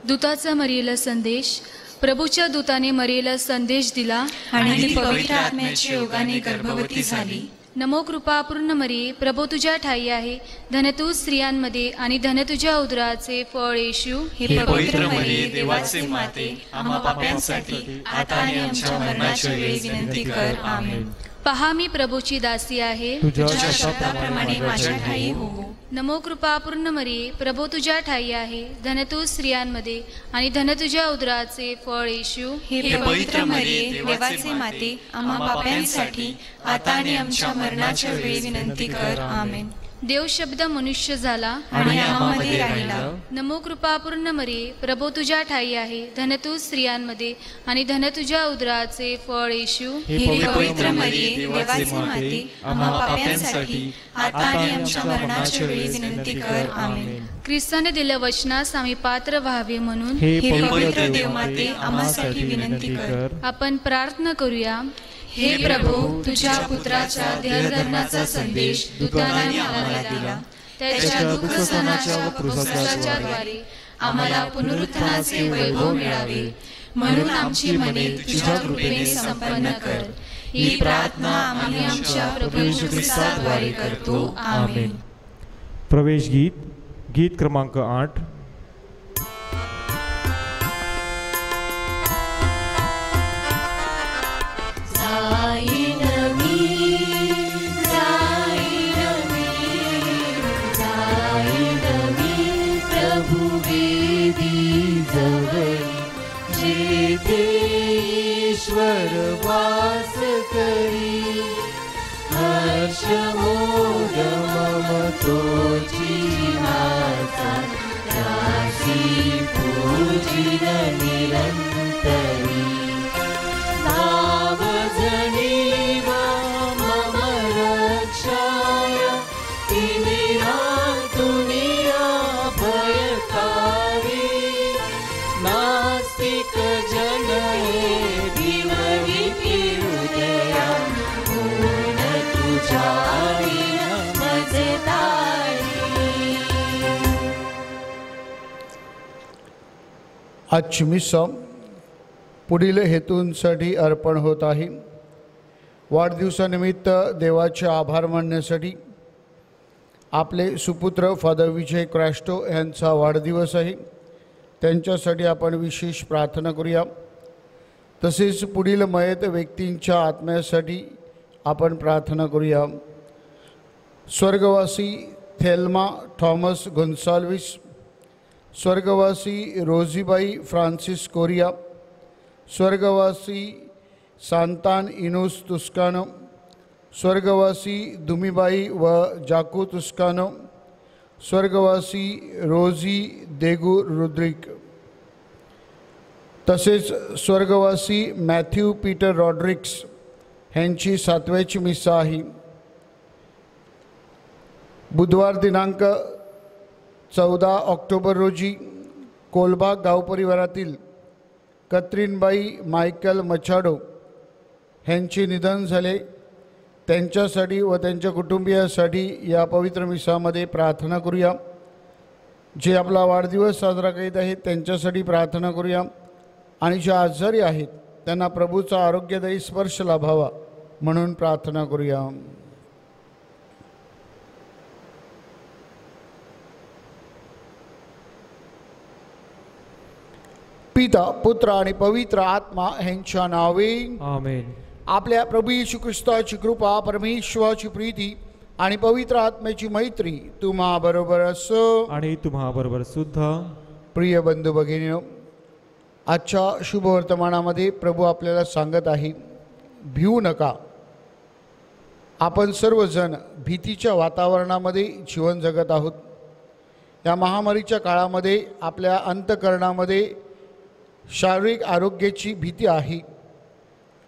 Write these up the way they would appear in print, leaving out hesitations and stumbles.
दूताचा मरियेला संदेश. प्रभूच्या दूताने मरियेला संदेश दिला आणि ती पवित्र आत्म्याच्या योगाने गर्भवती झाली. नमो कृपा पूर्ण मरिये, प्रभू तुझ्या ठाई आहे. धन तू स्त्रियांमध्ये आणि धन तुझ्या उदराचे फळ येशू. हे पवित्र मरिये, देवाचे माते, आम्हा पाप्यांसाठी आता आणि आमच्या मरणाच्या वेळी विनंती कर. आमेन. पहा मी प्रभूची दासी आहे, तुझ्या शब्दाप्रमाणे माझ्या ठाई हो. नमो कृपा पूर्ण मरिये, प्रभू तुझ्या ठाई आहे. धन तू स्त्रियांमध्ये आणि धन तुझ्या उदराचे फळ येशू. हे पवित्र मरिये, देवाचे माते, आम्हा पाप्यांसाठी आता आणि आमच्या मरणाच्या वेळी विनंती कर. आमेन. देव शब्द मनुष्य झाला आणि आम्हामध्ये राहिला. नमो कृपा पूर्ण मरिये, प्रभू तुझ्या ठाई आहे. धन तू स्त्रियांमध्ये आणि धन तुझ्या उदराचे फळ येशू. हे पवित्र मरिये, देवाचे माते, आम्हा पाप्यांसाठी आता आणि आमच्या मरणाच्या वेळी विनंती कर. आमेन. ख्रिस्ताने दिल्या वचनास आम्ही पात्र व्हावे म्हणून हे पवित्र देवमाते, आम्हासाठी विनंती कर. आपण प्रार्थना करूया. हे प्रभू, तुझ्या पुत्राच्या देहधर्माचा संदेश दूताने आम्हाला दिला. त्याच्या दुःखसहनाच्या व क्रूसाच्या द्वारे आम्हाला पुनरुत्थानाचे वैभव मिळावे, म्हणून आमची मने तुझ्या कृपेने संपन्न कर. ही प्रार्थना आम्ही आमच्या प्रभू येशू ख्रिस्ताद्वारे करतो. आमेन. प्रवेश गीत, गीत क्रमांक 8. ईश्वर वास करी, हर्ष मोद मम तोची नाचा, दासी पूजिन निरंतरी. भावजनी मम रक्षाय, तिमिरा दुनिया भयकारी. नास्तिक जन विवरिती हृदया, पूर्ण तुझ्या मजदारी. आजची मिसा पुढील हेतूंसाठी अर्पण होत आहे. वाढदिवसानिमित्त देवाचे आभार मानण्यासाठी आपले सुपुत्र फादर विजय क्रॅस्टो यांचा वाढदिवस आहे. त्यांच्यासाठी आपण विशेष प्रार्थना करूया. तसेच पुढील मयत व्यक्तींच्या आत्म्यासाठी आपण प्रार्थना करूया. स्वर्गवासी थेल्मा थॉमस गोन्साल्विस, स्वर्गवासी रोझीबाई फ्रान्सिस कोरिया, स्वर्गवासी सांतान इनूस तुस्कानो, स्वर्गवासी दुमीबाई व जाकू तुस्कानो, स्वर्गवासी रोझी देगू रुद्रिक, तसेच स्वर्गवासी मॅथ्यू पीटर रॉड्रिक्स यांची 7व्याची मिसा आहे. बुधवार दिनांक 14 ऑक्टोबर रोजी कोलबाग गाव परिवारातील कत्रीनबाई मायकल मचाडो यांचे निधन झाले. त्यांच्यासाठी व त्यांच्या कुटुंबियांसाठी या पवित्र मिसामध्ये प्रार्थना करूया. जे आपला वाढदिवस साजरा करीत आहेत त्यांच्यासाठी प्रार्थना करूया. आणि जे आजारी आहेत त्यांना प्रभूचा आरोग्यदायी स्पर्श लाभावा म्हणून प्रार्थना करूया. पिता, पुत्र आणि पवित्र आत्मा यांच्या नावे आमेन. आपल्या प्रभू येशू ख्रिस्ताची कृपा, परमेश्वराची प्रीती आणि पवित्र आत्म्याची मैत्री तुम्हा बरोबर असो आणि तुम्हा बरोबर सुद्धा. प्रिय बंधू भगिनींनो, आजच्या शुभवर्तमानामध्ये प्रभू आपल्याला सांगत आहे, भिवू नका. आपण सर्वजण भीतीच्या वातावरणामध्ये जीवन जगत आहोत. या महामारीच्या काळामध्ये आपल्या अंतःकरणामध्ये शारीरिक आरोग्याची भीती आहे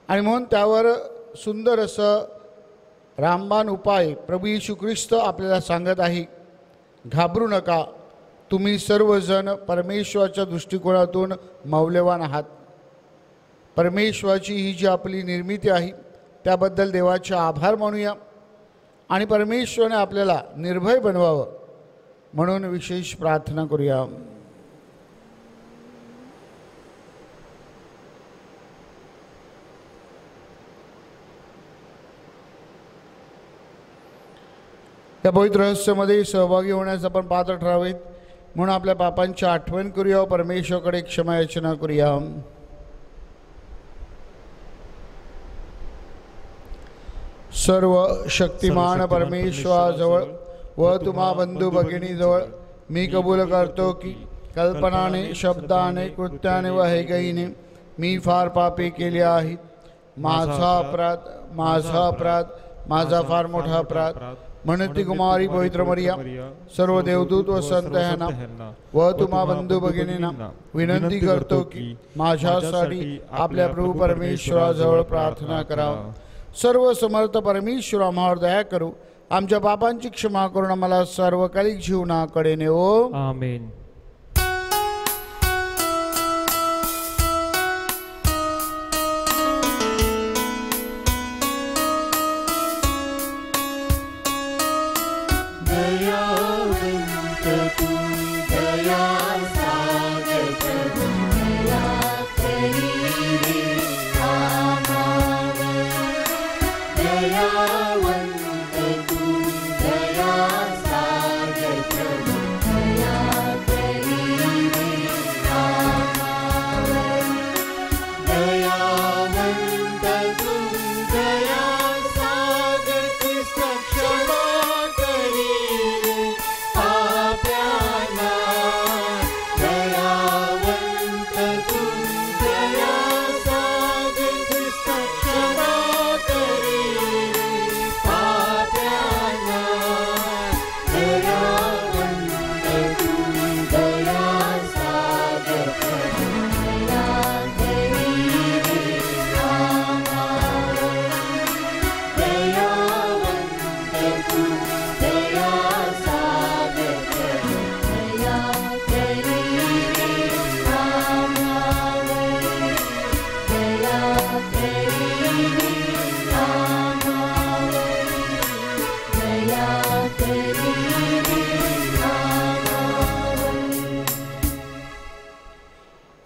आणि म्हणून त्यावर सुंदर असं रामबाण उपाय प्रभू येशू ख्रिस्त आपल्याला सांगत आहे. घाबरू नका, तुम्ही सर्वजण परमेश्वराच्या दृष्टिकोनातून मौल्यवान आहात. परमेश्वराची ही जी आपली निर्मिती आहे त्याबद्दल देवाचे आभार मानूया आणि परमेश्वराने आपल्याला निर्भय बनवावं म्हणून विशेष प्रार्थना करूया. या पवित्र रहस्यामध्ये सहभागी होण्यास आपण पात्र ठरावेत म्हणून आपल्या पापांची आठवण करूया, परमेश्वराकडे क्षमा याचना करूया. सर्व शक्तिमान परमेश्वराजवळ व तुम्हा बंधू भगिनीजवळ मी कबूल करतो की कल्पनाने, शब्दाने, कृत्याने व हेगईने मी फार पापे केले आहेत. माझा अपराध, माझा फार मोठा अपराध. म्हणती कुमारी पवित्र मरिया, सर्व देवदूत व संत ह्यांना व तुम्हा बंधू भगिनींना विनंती करतो की माझ्यासाठी आपल्या प्रभू परमेश्वराजवळ प्रार्थना करा. सर्व समर्थ परमेश्वर आम्हावर दया करू, आमच्या पापांची क्षमा करून आम्हाला सर्वकालिक जीवनाकडे नेवो. आमेन.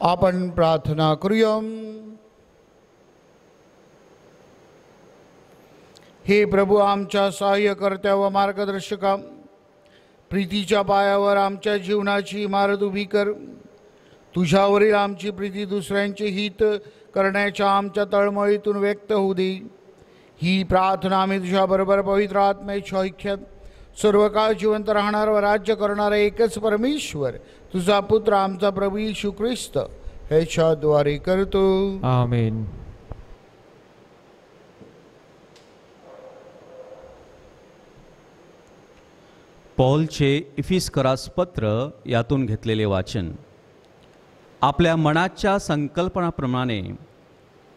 आपण प्रार्थना करूया. हे प्रभू, आमच्या सहाय्यकर्त्या व मार्गदर्शका, प्रीतीच्या पायावर आमच्या जीवनाची इमारत उभी कर. तुझ्यावरील आमची प्रीती दुसऱ्यांचे हित करण्याच्या आमच्या तळमळीतून व्यक्त होऊ दे. ही प्रार्थना आम्ही तुझ्याबरोबर पवित्र आत्म्याच्या ऐक्यात सर्व काळ जिवंत राहणार व राज्य करणारा एकच परमेश्वर तुझा पुत्र आमचा प्रभू येशू ख्रिस्त ह्याच्याद्वारे करतो. आमेन. पौलचे इफिस्करास पत्र यातून घेतलेले वाचन. आपल्या मनाच्या संकल्पनाप्रमाणे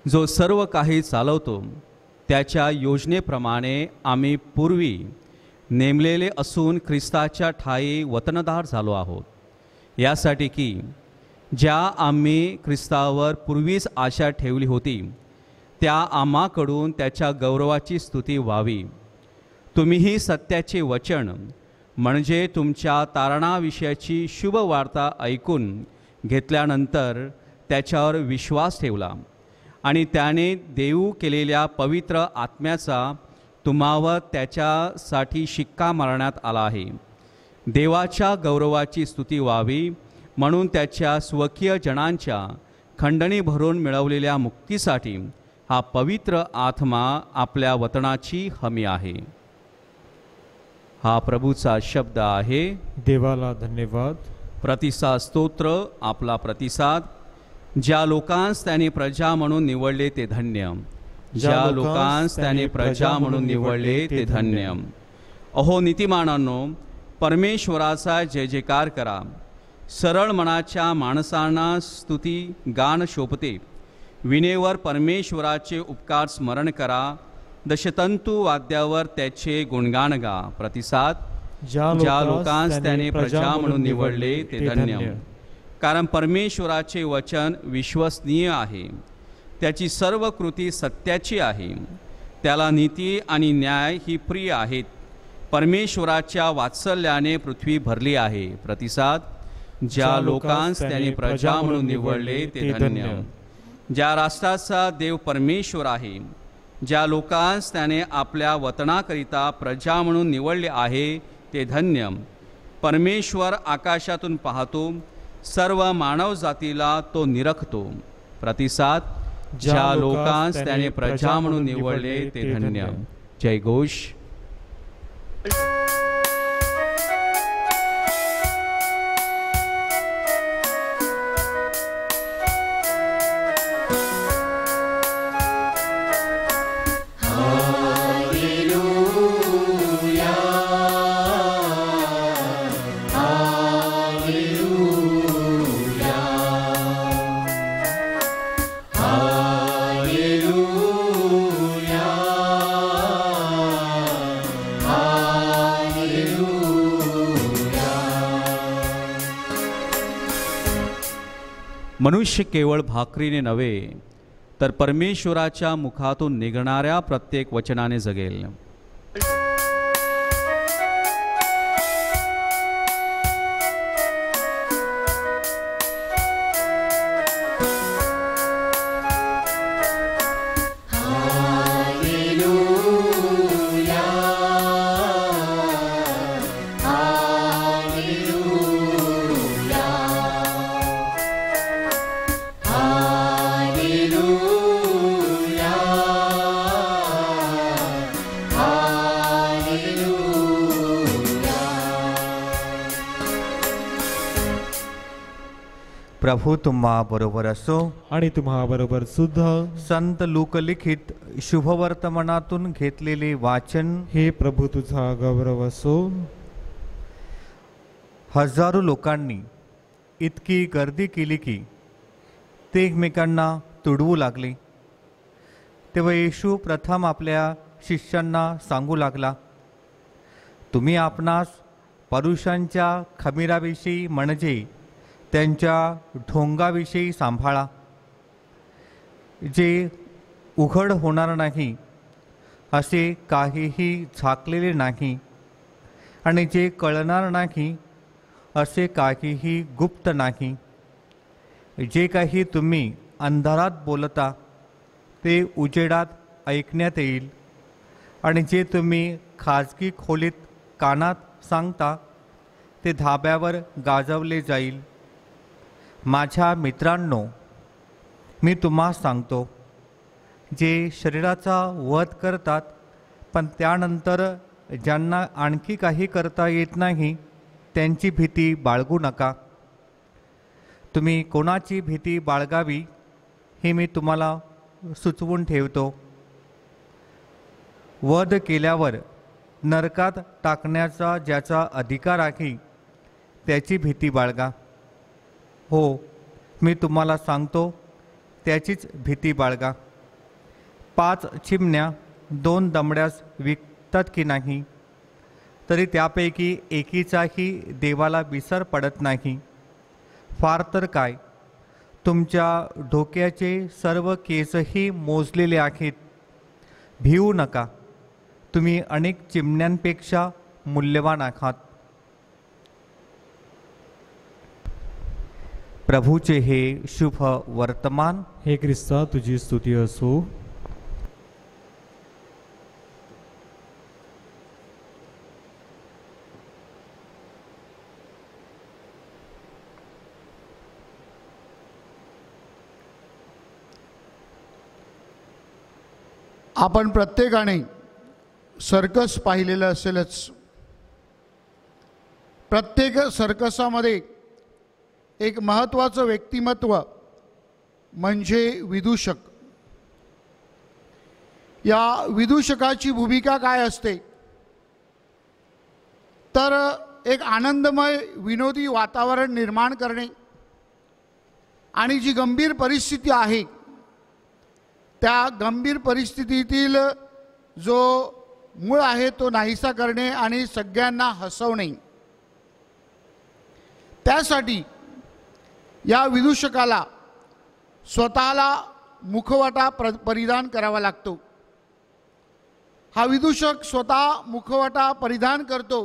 जो सर्व काही चालवतो त्याच्या योजनेप्रमाणे आम्ही पूर्वी नेमलेले असून ख्रिस्ताच्या ठायी वतनदार झालो आहोत. यासाठी की ज्या आम्ही ख्रिस्तावर पूर्वीच आशा ठेवली होती त्या आम्हाकडून त्याच्या गौरवाची स्तुती व्हावी. तुम्हीही सत्याचे वचन म्हणजे तुमच्या तारणाविषयाची शुभ वार्ता ऐकून घेतल्यानंतर त्याच्यावर विश्वास ठेवला आणि त्याने देऊ केलेल्या पवित्र आत्म्याचा तुम्हावर त्याच्यासाठी शिक्का मारण्यात आला आहे. देवाच्या गौरवाची स्तुती व्हावी म्हणून त्याच्या स्वकीय जनांच्या खंडणी भरून मिळवलेल्या मुक्तीसाठी हा पवित्र आत्मा आपल्या वतनाची हमी आहे. हा प्रभूचा शब्द आहे. देवाला धन्यवाद. प्रतिसाद स्तोत्र. आपला प्रतिसाद. ज्या लोकांस त्याने प्रजा म्हणून निवडले ते धन्य. ज्या लोकांस त्याने प्रजा म्हणून निवडले ते धन्य. अहो नीतिमानांनो, परमेश्वराचा जय जयकार करा. सरळ मनाच्या माणसांना स्तुती गान शोभते. विनेवर परमेश्वराचे उपकार स्मरण करा. दशतंतू वाद्यावर त्याचे गुणगान गा. प्रतिसाद. ज्या लोकांस त्याने प्रजा म्हणून निवडले ते धन्य. कारण परमेश्वराचे वचन विश्वसनीय आहे. त्याची सर्व कृती सत्याची आहे. त्याला नीती आणि न्याय ही प्रिय आहेत. परमेश्वराच्या वात्सल्याने पृथ्वी भरली आहे. प्रतिसाद. ज्या लोकांस त्याने प्रजा म्हणून निवडले ते धन्य. ज्या राष्ट्राचा देव परमेश्वर आहे ज्या लोकांस त्याने आपल्या वतनाकरिता प्रजा म्हणून निवडले आहे ते धन्य. परमेश्वर आकाशातून पाहतो, सर्व मानव जातीला तो निरखतो. प्रतिसाद. ज्या लोकांस त्याने प्रजा म्हणून निवडले ते धन्य. जय घोष. मनुष्य केवळ भाकरीने नव्हे तर परमेश्वराच्या मुखातून निघणाऱ्या प्रत्येक वचनाने जगेल. प्रभू तुम्हा बरोबर असो आणि तुम्हा बरोबर सुद्धा. संत लोकलिखित शुभवर्तमानातून घेतलेले वाचन. हे प्रभू तुझा गौरव असो. हजारो लोकांनी इतकी गर्दी केली की ते एकमेकांना तुडवू लागले. तेव्हा येशू प्रथम आपल्या शिष्यांना सांगू लागला, तुम्ही आपणास परुषांच्या खमीराविषयी म्हणजे त्यांच्या ढोंगाविषयी सांभाळा, जे उघड होणार नाही असे काहीही झाकलेले नाही आणि जे कळणार नाही असे काहीही गुप्त नाही. जे काही तुम्ही अंधारात बोलता ते उजेडात ऐकण्यात येईल आणि जे तुम्ही खाजगी खोलीत कानात सांगता ते धाब्यावर गाजवले जाईल. माझ्या मित्रांनो, मी तुम्हाला सांगतो, जे शरीराचा वध करतात पण त्यानंतर ज्यांना आणखी काही करता येत नाही त्यांची भीती बाळगू नका. तुम्ही कोणाची भीती बाळगावी हे मी तुम्हाला सुचवून ठेवतो. वध केल्यावर नरकात टाकण्याचा ज्याचा अधिकार आहे त्याची भीती बाळगा. हो, मी तुम्हाला सांगतो, त्याचीच भीती बाळगा. 5 चिमण्या 2 दमड्यास विकतात की नाही, तरी त्यापैकी एकीचाही देवाला विसर पडत नाही. फार तर काय, तुमच्या डोक्याचे सर्व केसही मोजलेले आहेत. भिवू नका, तुम्ही अनेक चिमण्यांपेक्षा मूल्यवान आहात. प्रभूचे हे शुभ वर्तमान. हे ख्रिस्ता तुझी स्तुती असो. आपण प्रत्येकाने सर्कस पाहिलेलं असेलच. प्रत्येक सर्कसामध्ये एक महत्त्वाचं व्यक्तिमत्व म्हणजे विदूषक. या विदूषकाची भूमिका काय असते तर एक आनंदमय विनोदी वातावरण निर्माण करणे आणि जी गंभीर परिस्थिती आहे त्या गंभीर परिस्थितीतील जो मूळ आहे तो नाहीसा करणे आणि सगळ्यांना हसवणे. त्यासाठी या विदूषकाला स्वतःला मुखवटा परिधान करावा लागतो. हा विदूषक स्वतः मुखवटा परिधान करतो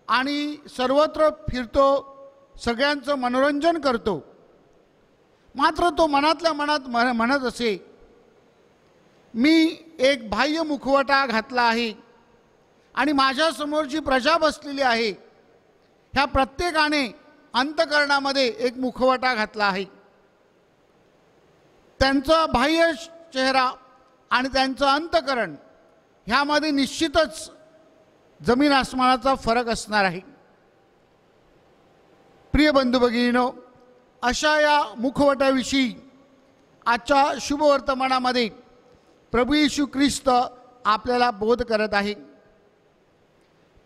आणि सर्वत्र फिरतो, सगळ्यांचं मनोरंजन करतो. मात्र तो मनातल्या मनात म्हणत असे मी एक बाह्य मुखवटा घातला आहे आणि माझ्यासमोर जी प्रजा बसलेली आहे ह्या प्रत्येकाने अंतःकरणामध्ये एक मुखवटा घातला आहे. त्यांचा बाह्य चेहरा आणि त्यांचं अंतःकरण ह्यामध्ये निश्चितच जमीन आसमानाचा फरक असणार आहे. प्रिय बंधू भगिनींनो, अशा या मुखवट्याविषयी आजच्या शुभवर्तमानामध्ये प्रभू येशू ख्रिस्त आपल्याला बोध करत आहे.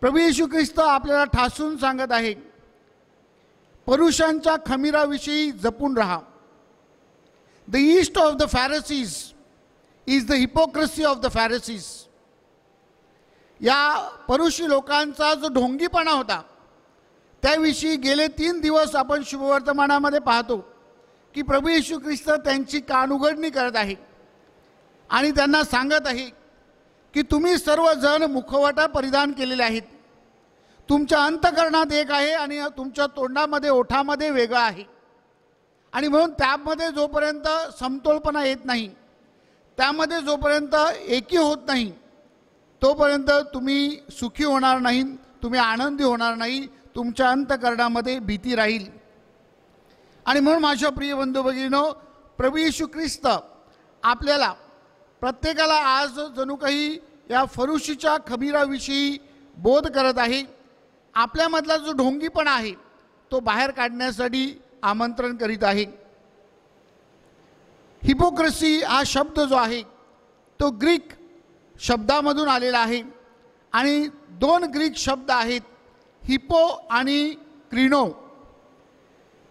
प्रभू येशू ख्रिस्त आपल्याला ठासून सांगत आहे, पुरुषांच्या खमीराविषयी जपून राहा. The yeast of the Pharisees is the hypocrisy of the Pharisees. या परुषी लोकांचा जो ढोंगीपणा होता त्याविषयी गेले 3 दिवस आपण शुभवर्तमानामध्ये पाहतो की प्रभू येशू ख्रिस्त त्यांची कानउघडणी करत आहे आणि त्यांना सांगत आहे की तुम्ही सर्वजण मुखवटा परिधान केलेले आहेत. तुमच्या अंतःकरणात एक आहे आणि तुमच्या तोंडामध्ये ओठामध्ये वेगळा आहे. आणि म्हणून त्यामध्ये जोपर्यंत समतोलपणा येत नाही, त्यामध्ये जोपर्यंत एकी होत नाही, तोपर्यंत तुम्ही सुखी होणार नाही, तुम्ही आनंदी होणार नाही, तुमच्या अंतःकरणामध्ये भीती राहील. आणि म्हणून माझ्या प्रिय बंधू भगिनींनो, प्रभू येशू ख्रिस्त आपल्याला प्रत्येकाला आज जणू काही या फरुशीच्या खमीराविषयी बोध करत आहे. आपल्यामधला जो ढोंगीपणा आहे तो बाहेर काढण्यासाठी आमंत्रण करीत आहे. हिपोक्रेसी हा शब्द जो आहे तो ग्रीक शब्दामधून आलेला आहे आणि 2 ग्रीक शब्द आहेत, हिपो आणि क्रिनो.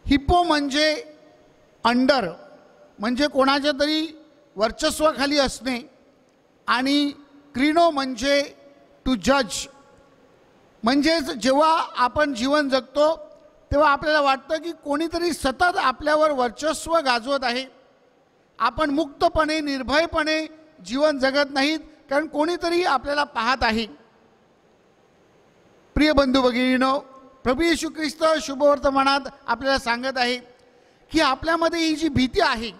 हिपो म्हणजे अंडर, म्हणजे कोणाच्या तरी वर्चस्वाखाली असणे, आणि क्रिनो म्हणजे टू जज. म्हणजेच जेव्हा आपण जीवन जगतो तेव्हा आपल्याला वाटतं की कोणीतरी सतत आपल्यावर वर्चस्व गाजवत आहे. आपण मुक्तपणे निर्भयपणे जीवन जगत नाहीत, कारण कोणीतरी आपल्याला पाहत आहे. प्रिय बंधू भगिनींनो, प्रभू येशू ख्रिस्त शुभवर्तमानात आपल्याला सांगत आहे की आपल्यामध्ये ही जी भीती आहे,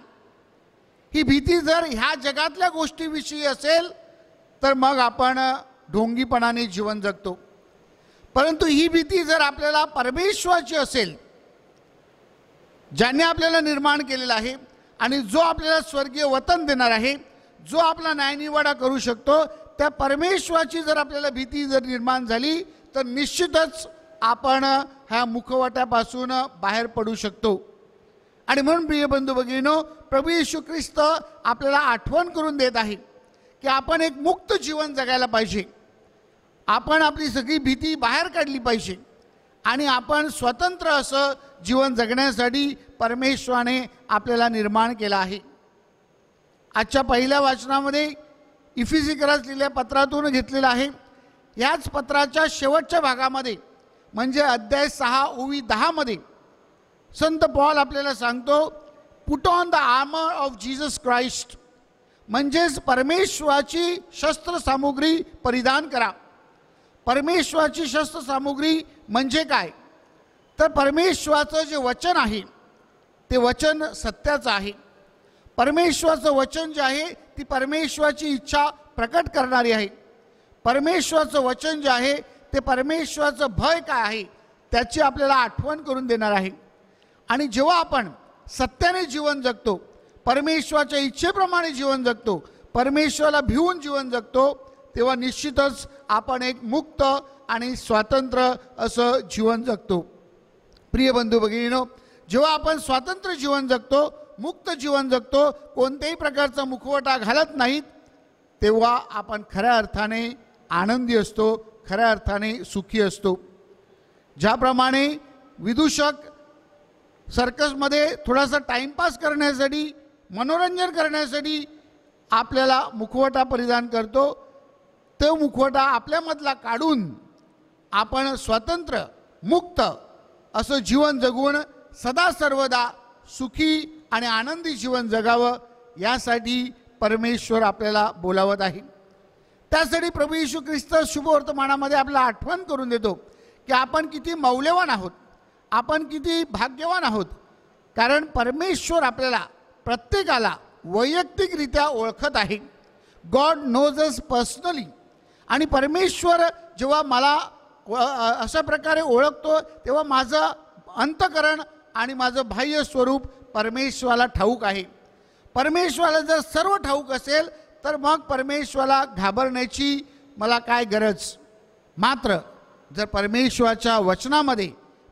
ही भीती जर ह्या जगातल्या गोष्टीविषयी असेल तर मग आपण ढोंगीपणाने जीवन जगतो. परंतु ही भीती जर आपल्याला परमेश्वराची असेल, ज्याने आपल्याला निर्माण केलेला आहे आणि जो आपल्याला स्वर्गीय वतन देणार आहे, जो आपला न्यायनिवाडा करू शकतो, त्या परमेश्वराची जर आपल्याला भीती जर निर्माण झाली तर निश्चितच आपण ह्या मुखवट्यापासून बाहेर पडू शकतो. आणि म्हणून प्रिय बंधू भगिनींनो, प्रभू येशू ख्रिस्त आपल्याला आठवण करून देत आहे की आपण एक मुक्त जीवन जगायला पाहिजे. आपण आपली सगळी भीती बाहेर काढली पाहिजे आणि आपण स्वतंत्र असं जीवन जगण्यासाठी परमेश्वराने आपल्याला निर्माण केलं आहे. आजच्या पहिल्या वाचनामध्ये इफिसिकरास लिहिलेल्या पत्रातून घेतलेलं आहे. याच पत्राच्या शेवटच्या भागामध्ये म्हणजे अध्याय 6 ओवी 10 मध्ये संत पॉल आपल्याला सांगतो, put on the armour of Jesus Christ. म्हणजेच परमेश्वराची शस्त्रसामुग्री परिधान करा. परमेश्वराची शस्त्रसामुग्री म्हणजे काय, तर परमेश्वराचं जे वचन आहे ते वचन सत्याचं आहे. परमेश्वराचं वचन जे आहे ती परमेश्वराची इच्छा प्रकट करणारी आहे. परमेश्वराचं वचन जे आहे ते परमेश्वराचं भय काय आहे त्याची आपल्याला आठवण करून देणार आहे. आणि जेव्हा आपण सत्याने जीवन जगतो, परमेश्वराच्या इच्छेप्रमाणे जीवन जगतो, परमेश्वराला भिवून जीवन जगतो, तेव्हा निश्चितच आपण एक मुक्त आणि स्वतंत्र असं जीवन जगतो. प्रिय बंधू भगिनींनो, जेव्हा आपण स्वतंत्र जीवन जगतो, मुक्त जीवन जगतो, कोणत्याही प्रकारचा मुखवटा घालत नाहीत, तेव्हा आपण खऱ्या अर्थाने आनंदी असतो, खऱ्या अर्थाने सुखी असतो. ज्याप्रमाणे विदूषक सर्कसमध्ये थोडासा टाईमपास करण्यासाठी, मनोरंजन करण्यासाठी आपल्याला मुखवटा परिधान करतो, तो मुखवटा आपल्यामधला काढून आपण स्वतंत्र मुक्त असं जीवन जगून सदा सर्वदा सुखी आणि आनंदी जीवन जगावं, यासाठी परमेश्वर आपल्याला बोलावत आहे. त्यासाठी प्रभू येशू ख्रिस्त शुभवर्तमानामध्ये आपल्याला आठवण करून देतो की आपण किती मौल्यवान आहोत, आपण किती भाग्यवान आहोत. कारण परमेश्वर आपल्याला प्रत्येकाला वैयक्तिकरित्या ओळखत आहे. गॉड नोज अस पर्सनली. आणि परमेश्वर जेव्हा मला अशा प्रकारे ओळखतो तेव्हा माझं अंतःकरण आणि माझं बाह्य स्वरूप परमेश्वराला ठाऊक आहे. परमेश्वराला जर सर्व ठाऊक असेल तर मग परमेश्वराला घाबरण्याची मला काय गरज. मात्र जर परमेश्वराच्या वचनामध्ये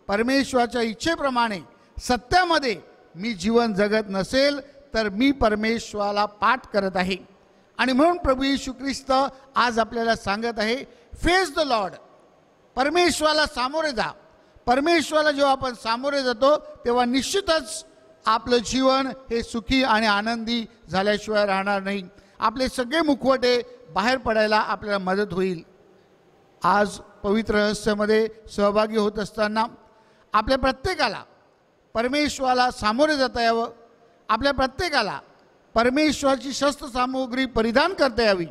परमेश्वराच्या इच्छेप्रमाणे सत्यामध्ये मी जीवन जगत नसेल तर मी परमेश्वराला पाठ करत आहे. आणि म्हणून प्रभू येशू ख्रिस्त आज आपल्याला सांगत आहे, फेस द लॉर्ड. परमेश्वराला सामोरे जा. परमेश्वराला जेव्हा आपण सामोरे जातो तेव्हा निश्चितच आपलं जीवन हे सुखी आणि आनंदी झाल्याशिवाय राहणार नाही. आपले सगळे मुखवटे बाहेर पडायला आपल्याला मदत होईल. आज पवित्र रहस्यामध्ये सहभागी होत असताना आपल्या प्रत्येकाला परमेश्वराला सामोरे जाता यावं. आपल्या प्रत्येकाला परमेश्वराची शस्त्र सामुग्री परिधान करता यावी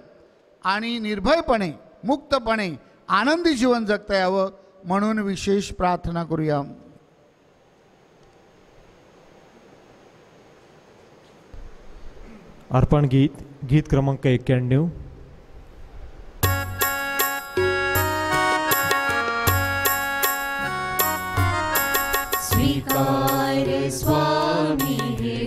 आणि निर्भयपणे मुक्तपणे आनंदी जीवन जगता यावं म्हणून विशेष प्रार्थना करूया. अर्पण गीत गीत क्रमांक 91. स्वीकार स्वामी हे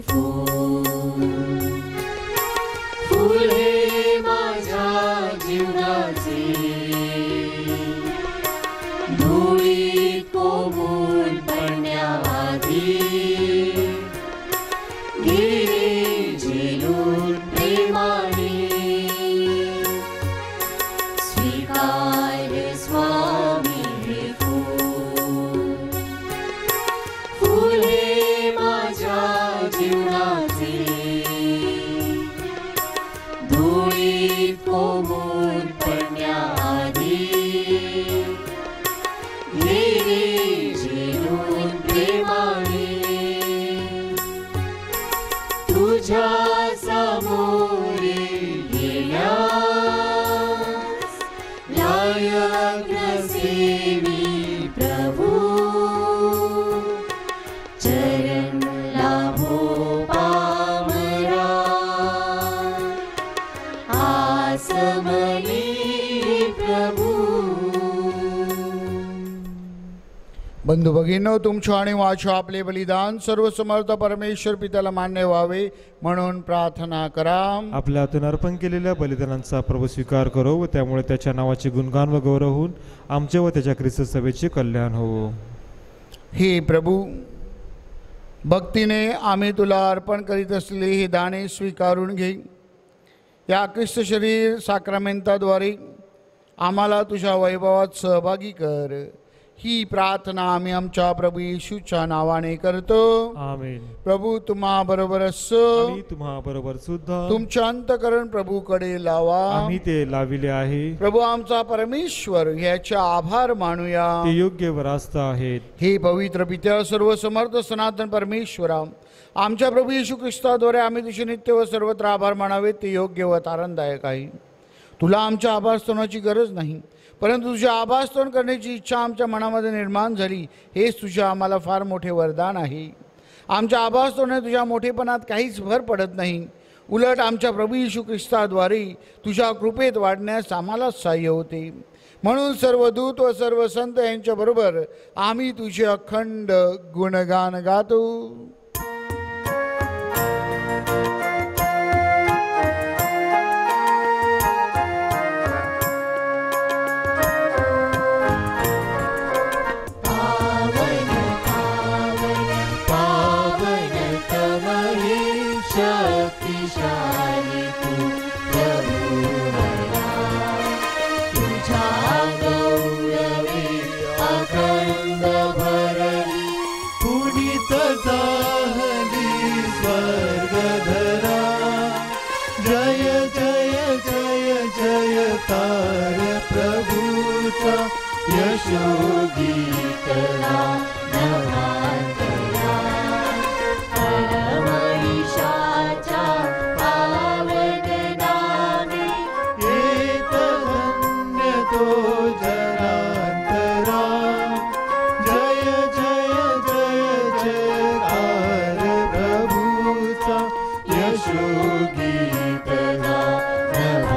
फूल हे माझ्या जीवनाचे, धुळीत कोमून पडण्याआधी घे झेलून प्रेमाने. स्वीकार स्वामी हे फूल हे माझ्या जीवनाचे, धुळीत कोमून पडण्याआधी घे झेलून प्रेमाने. तुझ्या सामोरे गेल्यास लायक नसेवी प्रभू, चरण लाभो पामरा आसमनी प्रभू. बंधू भगिनींनो, तुमच्या आणि माझ्या आपले बलिदान सर्वसमर्थ परमेश्वर पित्याला मान्य व्हावे म्हणून प्रार्थना करा. आपल्या हातून अर्पण केलेल्या बलिदानांचा प्रभू स्वीकार करो व त्यामुळे त्याच्या नावाचे गुणगान व गौरव होऊन आमचे व त्याच्या ख्रिस्त सभेचे कल्याण हो. हे प्रभू, भक्तीने आम्ही तुला अर्पण करीत असलेले हे दाणे स्वीकारून घे. या ख्रिस्त शरीर साक्रामेंताद्वारे आम्हाला तुझ्या वैभवात सहभागी कर. ही प्रार्थना आम्ही आमच्या प्रभू येशूच्या नावाने करतो. आमेन. प्रभू तुम्हा बरोबर असो. आम्ही तुम्हा बरोबर सुद्धा. तुमच्या अंतःकरण प्रभूकडे लावा. आम्ही ते लाविले आहे. प्रभू आमचा परमेश्वर ह्याचे आभार मानूया. ते योग्य व रास्त आहेत. हे पवित्र पित्या, सर्व समर्थ सनातन परमेश्वरा, आमच्या प्रभू येशू ख्रिस्ताद्वारे आम्ही तुझे नित्य व सर्वत्र आभार मानावे ते योग्य व तारणदायक आहे. तुला आमच्या आभार स्तोनाची गरज नाही, परंतु तुझ्या आभार स्तोन करण्याची इच्छा आमच्या मनामध्ये निर्माण झाली. हेच तुझ्या आम्हाला फार मोठे वरदान आहे. आमच्या आभार स्तोने तुझ्या मोठेपणात काहीच भर पडत नाही, उलट आमच्या प्रभू येशू ख्रिस्ताद्वारे तुझ्या कृपेत वाढण्यास आम्हाला सहाय्य होते. म्हणून सर्व दूत व सर्व संत यांच्याबरोबर आम्ही तुझे अखंड गुणगान गातो. शक्तिशाली तू प्रभू मला, तुझ्या गौरवे अखंड भरली, पुनीत झाली स्वर्गधरा. जय जय जय जयकार प्रभूचा यशोगीतला नवांतरा. परमईशाच्या पावन नामे एक धन्य तो जनांतरा. जय जय जय जयकार प्रभूचा यशोगीतला नवांतरा.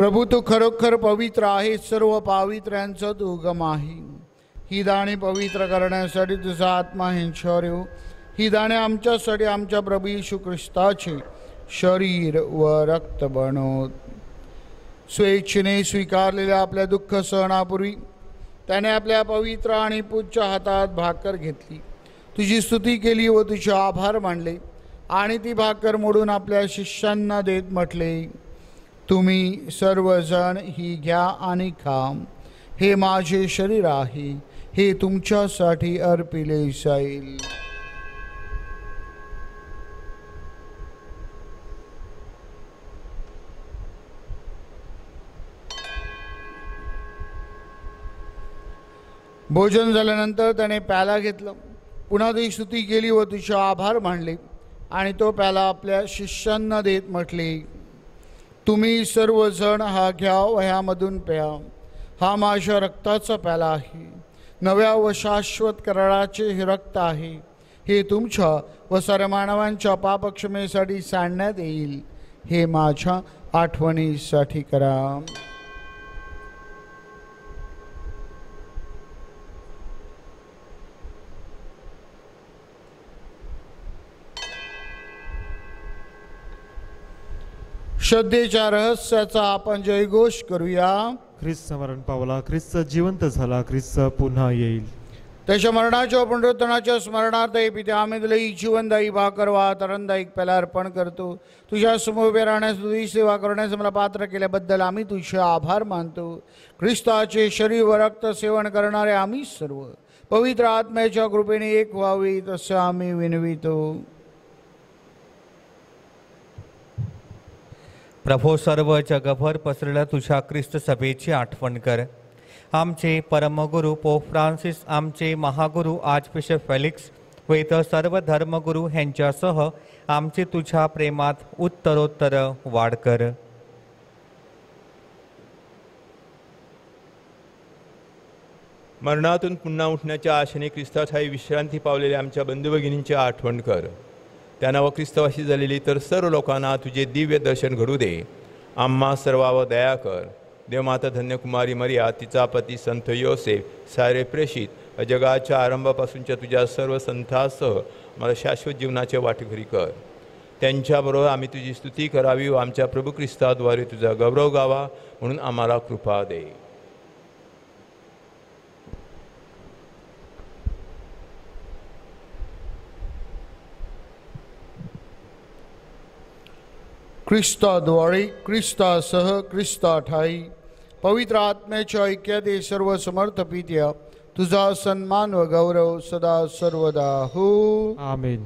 प्रभू तू खरोखर पवित्र आहे, सर्व पावित्र्यांचा तू उगम आहे. ही दाणे पवित्र करण्यासाठी तुझा आत्मा ह्यांच्यावर येऊ. ही दाणे आमच्यासाठी आमच्या प्रभू येशू ख्रिस्ताचे शरीर व रक्त बनवत. स्वेच्छेने स्वीकारलेल्या आपल्या दुःख सहनापूर्वी त्याने आपल्या पवित्र आणि पूज्य हातात भाकर घेतली, तुझी स्तुती केली व तुझे आभार मानले आणि ती भाकर मोडून आपल्या शिष्यांना देत म्हटले, तुम्ही सर्वजण ही घ्या आणि खा. हे माझे शरीर आहे, हे तुमच्यासाठी अर्पिले जाईल. भोजन झाल्यानंतर त्याने प्याला घेतला, पुन्हा ती स्तुती केली व तिचे आभार मानले आणि तो प्याला आपल्या शिष्यांना देत म्हटले, तुम्ही सर्वजण हा घ्या व ह्यामधून प्या. हा माझ्या रक्ताचा प्याला आहे, नव्या व शाश्वत कराराचे हे रक्त आहे. हे तुमच्या व सर्व मानवांच्या पापक्षमेसाठी सांडण्यात येईल. हे माझ्या आठवणीसाठी करा. श्रद्धेच्या रहस्याचा आपण जयघोष करूया. ख्रिस्त मरण पावला, ख्रिस्त जिवंत झाला, ख्रिस्त पुन्हा येईल. त्याच्या मरणाच्या व पुनरुत्थानाच्या स्मरणार्थ हे पिते आम्ही तुला ही जीवनदायी भाकर वा तरंदायी प्याला अर्पण करतो. तुझ्या समोर उभे राहण्यास, तुझी सेवा करण्यास मला पात्र केल्याबद्दल आम्ही तुझे आभार मानतो. ख्रिस्ताचे शरीर व रक्त सेवन करणारे आम्ही सर्व पवित्र आत्म्याच्या कृपेने एक व्हावे तसं आम्ही विनवितो. प्रभो, सर्व जगभर पसरलेल्या तुझ्या ख्रिस्त सभेची आठवण कर. आमचे परमगुरू पोप फ्रान्सिस, आमचे महागुरू आर्चबिशप फेलिक्स व इतर सर्व धर्मगुरू ह्यांच्यासह आमचे तुझ्या प्रेमात उत्तरोत्तर वाढ कर. मरणातून पुन्हा उठण्याच्या आशेने ख्रिस्ताठायी विश्रांती पावलेल्या आमच्या बंधू भगिनींची आठवण कर. त्यांना व ख्रिस्तवाशी झालेली इतर सर्व लोकांना तुझे दिव्य दर्शन घडू दे. आम्हा सर्वावर दया कर. देवमाता धन्यकुमारी मरिया, तिचा पती संत योसेफ, सारे प्रेषित, जगाच्या आरंभापासूनच्या तुझ्या सर्व संतांसह मला शाश्वत जीवनाचे वाटेघरी कर. त्यांच्याबरोबर आम्ही तुझी स्तुती करावी व आमच्या प्रभू ख्रिस्ताद्वारे तुझा गौरव गावा म्हणून आम्हाला कृपा दे. ख्रिस्ताद्वारे, ख्रिस्तासह, ख्रिस्ताठाई पवित्र आत्म्याच्या ऐक्यात हे सर्व समर्थ पित्या तुझा सन्मान व गौरव सदा सर्वदा हो. आमेन.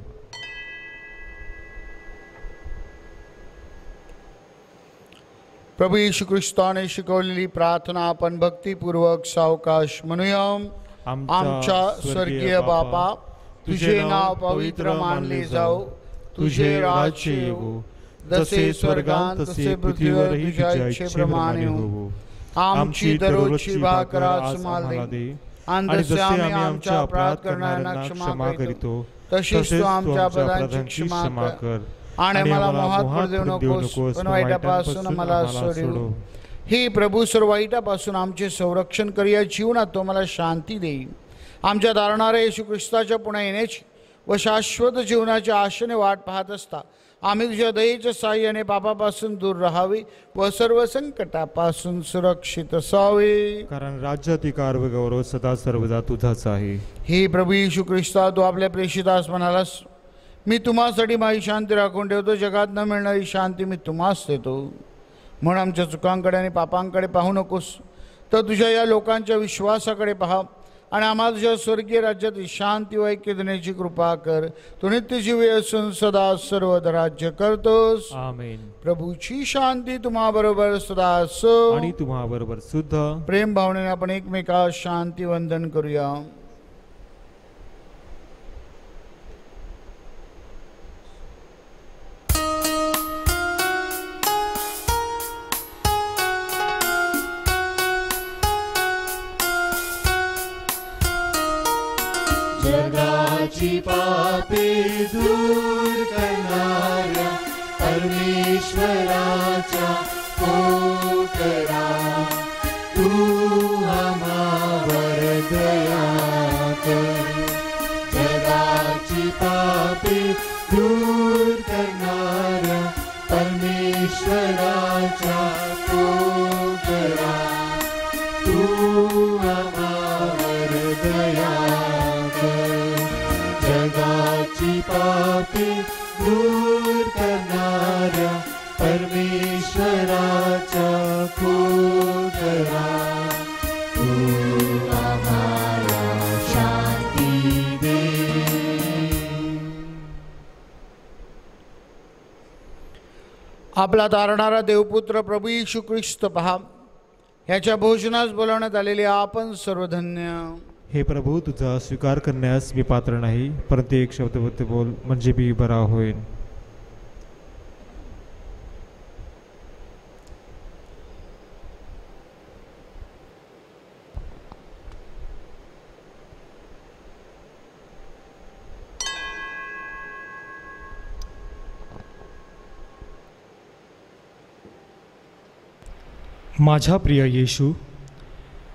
प्रभू येशू ख्रिस्ताने शिकवलेली प्रार्थना आपण भक्तिपूर्वक सावकाश म्हणूया. आमच्या स्वर्गीय बापा, तुझे नाव पवित्र मानले जाओ, तुझे राज्य येवो, जसे स्वर्गात तसे पृथ्वीवर तुझ्या इच्छेप्रमाणे हो. आमची दररोजची भाकर आज आम्हाला दे, आणि जसे आम्ही आमच्या अपराध करणाऱ्यांना क्षमा करीतो तसेच तू आमच्या अपराधांची क्षमा कर. आणि मला मोहात देऊ नकोस, पण वाईटापासून मला सोडव. हे प्रभू, सर्व वाईटापासून आमचे संरक्षण कर. या जीवनात तो मला शांती देईल. आमच्या तारणाऱ्या येशू ख्रिस्ताच्या पुन्हा येण्याची व शाश्वत जीवनाच्या आशेने वाट पाहत असता आम्ही तुझ्या दयेच्या साह्याने पापापासून दूर राहावे व सर्व संकटापासून सुरक्षित असावे. कारण राज्य, अधिकार व गौरव सदा सर्वदा तुझाच आहे. हे प्रभू येशू ख्रिस्ता, तू आपल्या प्रेषितास म्हणालास, मी तुम्हासाठी माझी शांती राखून ठेवतो, जगात न मिळणारी शांती मी तुम्हास देतो. म्हणून आमच्या चुकांकडे आणि पापांकडे पाहू नकोस, तर तुझ्या या लोकांच्या विश्वासाकडे पहा आणि आम्हाला तुझ्या स्वर्गीय राज्यात शांती व ऐक्य देण्याची कृपा कर. तू नित्य जीवी असून सदा सर्वदा राज्य करतोस. आमेन. प्रभूची शांती तुम्हा बरोबर सदा असो. आणि तुम्हा बरोबर सुद्धा. प्रेम भावनेने आपण एकमेकास शांती वंदन करूया. जगाची पापे दूर करणाऱ्या परमेश्वराच्या पोटातून करा, तू आम्हावर दया कर. जगाची पापे दूर करणाऱ्या परमेश्वराच्या पोकरा, तू आम्हावर दया कर. जगाची पापे दूर करणाऱ्या परमेश्वराच्या पोकरा, तू आम्हाला शांती दे. आपला तारणारा देवपुत्र प्रभू येशू ख्रिस्त पहा, ह्याच्या भोजनास बोलावण्यात आलेले आपण सर्वधन्य. हे प्रभू, तुझा स्वीकार करण्यास मी पात्र नाही, परंतु एक शब्द फक्त बोल म्हणजे मी बरा होईन. माझ्या प्रिय येशू,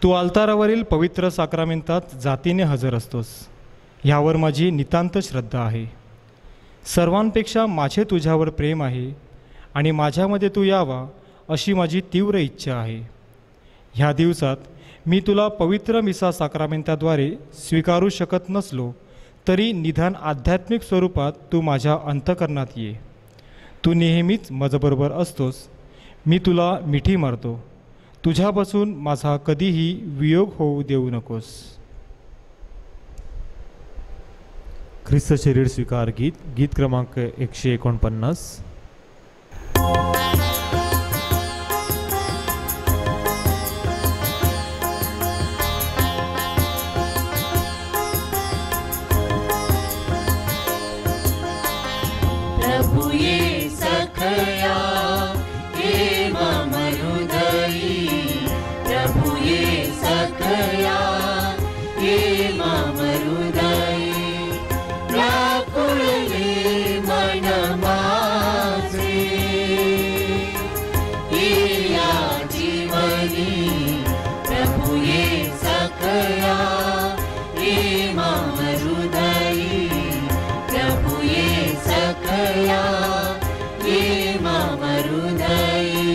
तू अल्तारावरील पवित्र साक्रामेंतात जातीने हजर असतोस, ह्यावर माझी नितांत श्रद्धा आहे. सर्वांपेक्षा माझे तुझ्यावर प्रेम आहे आणि माझ्यामध्ये तू यावा अशी माझी तीव्र इच्छा आहे. ह्या दिवसात मी तुला पवित्र मिसा साक्रामेंताद्वारे स्वीकारू शकत नसलो तरी निदान आध्यात्मिक स्वरूपात तू माझ्या अंतःकरणात ये. तू नेहमीच माझ्याबरोबर असतोस. मी तुला मिठी मारतो. तुझ्यापासून माझा कधीही वियोग होऊ देऊ नकोस. ख्रिस्त शरीर स्वीकार गीत, गीत क्रमांक 149. प्रभु ये सखया ये मम हृदयी, प्रभु ये सखया ये मम हृदयी. व्याकुळले मन माझे या जीवनी, प्रभु ये सखया ये मम हृदयी, प्रभु ये सखया ये मम हृदयी.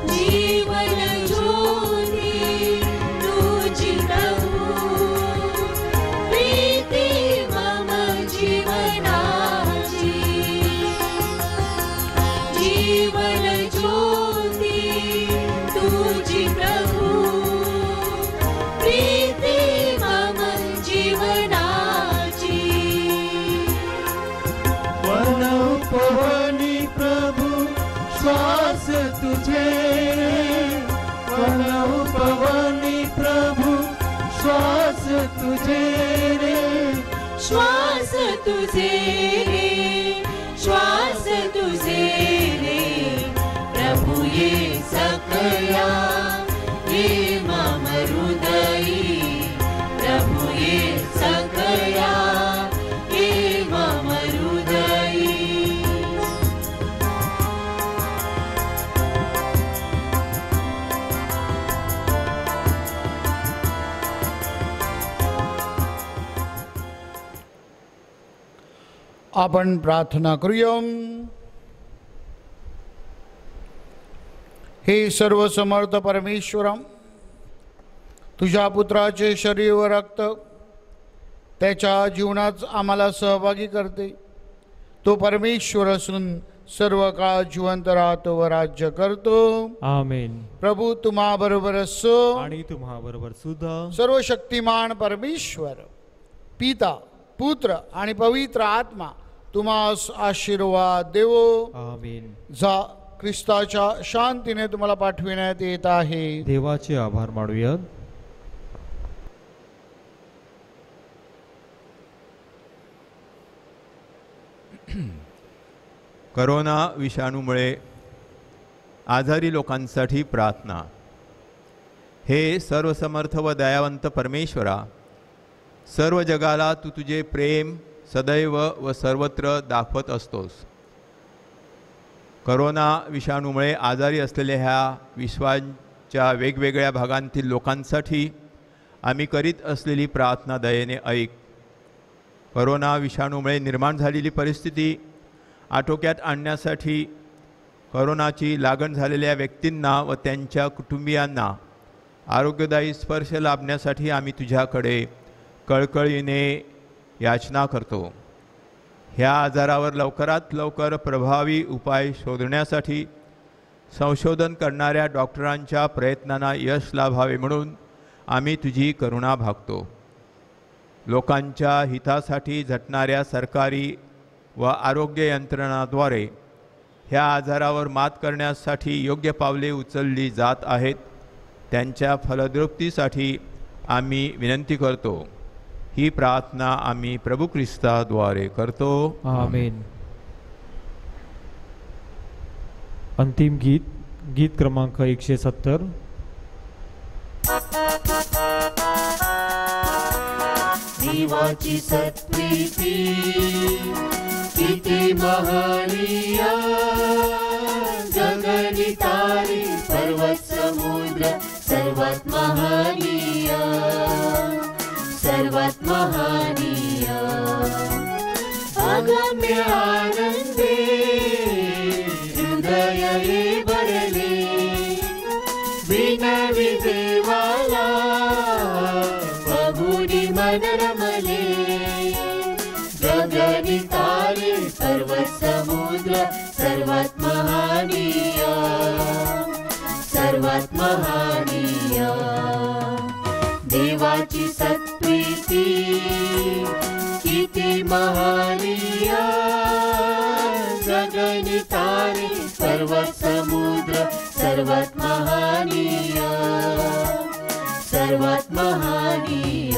जीवन ज्योति तुझी प्रभु, प्रीति मम जीवनाची. जीवन ज्योति तुझी प्रभु, प्रीति मम जीवनाची. वन उपवनी प्रभु श्वास तुझे, वन उपवनी प्रभु श्वास तुझे रे. श्वास तुझे रे, श्वास तुझे रे. प्रभु ये सखया ये मम हृदयी, प्रभु ये सखया ये मम हृदयी. आपण प्रार्थना करूया. हे सर्वसमर्थ परमेश्वरा, तुझ्या पुत्राचे शरीर व रक्त त्याच्या जीवनात आम्हाला सहभागी करते. तो परमेश्वर असून सर्व काळ जिवंत राहतो व राज्य करतो. आमेन. प्रभू तुम्हा बरोबर असो आणि तुम्हा बरोबर सुद्धा. सर्व शक्तिमान परमेश्वर पिता पुत्र आणि पवित्र आत्मा तुम्हास आशीर्वाद देवो. आमेन. जा, ख्रिस्ताच्या शांतीने तुम्हाला पाठविण्यात येत आहे. देवाचे आभार मानूया. करोना विषाणूमुळे आजारी लोकांसाठी प्रार्थना. हे सर्वसमर्थ व दयावंत परमेश्वरा, सर्व जगाला तू तुझे प्रेम सदैव व सर्वत्र दाखवत असतोस. करोना विषाणूमुळे आजारी असलेल्या ह्या विश्वाच्या वेगवेगळ्या भागांतील लोकांसाठी आम्ही करीत असलेली प्रार्थना दयेने ऐक. करोना विषाणूमुळे निर्माण झालेली परिस्थिती आटोक्यात आणण्यासाठी करोनाची लागण झालेल्या व्यक्तींना व त्यांच्या कुटुंबियांना आरोग्यदायी स्पर्श लाभण्यासाठी आम्ही तुझ्याकडे कळकळीने याचना करतो. ह्या आजारावर लवकरात लवकर प्रभावी उपाय शोधण्यासाठी संशोधन करणाऱ्या डॉक्टरांच्या प्रयत्नांना यश लाभावे म्हणून आम्ही तुझी करुणा भागतो. लोकांच्या हितासाठी झटणाऱ्या सरकारी व आरोग्य यंत्रणाद्वारे ह्या आजारावर मात करण्यासाठी योग्य पावले उचलली जात आहेत. त्यांच्या फलद्रुप्तीसाठी आम्ही विनंती करतो. ही प्रार्थना आम्ही प्रभू ख्रिस्ताद्वारे करतो. आमेन. अंतिम गीत क्रमांक 170. देवाची सत्प्रीती किती महनीय, गगनी तारे पर्वत समुद्र सर्वात महनीय, सर्वात महनीय. अगम्य आनंदे हृदय हे भरले, विनवी देवाला बघूनी मन रमले. गगनी तारे पर्वत समुद्र सर्वात महनीय, सर्वात महनीय. देवाची सत्प्रीती किती महनीय, गगनी तारे पर्वत समुद्र सर्वात महनीय, सर्वात महनीय.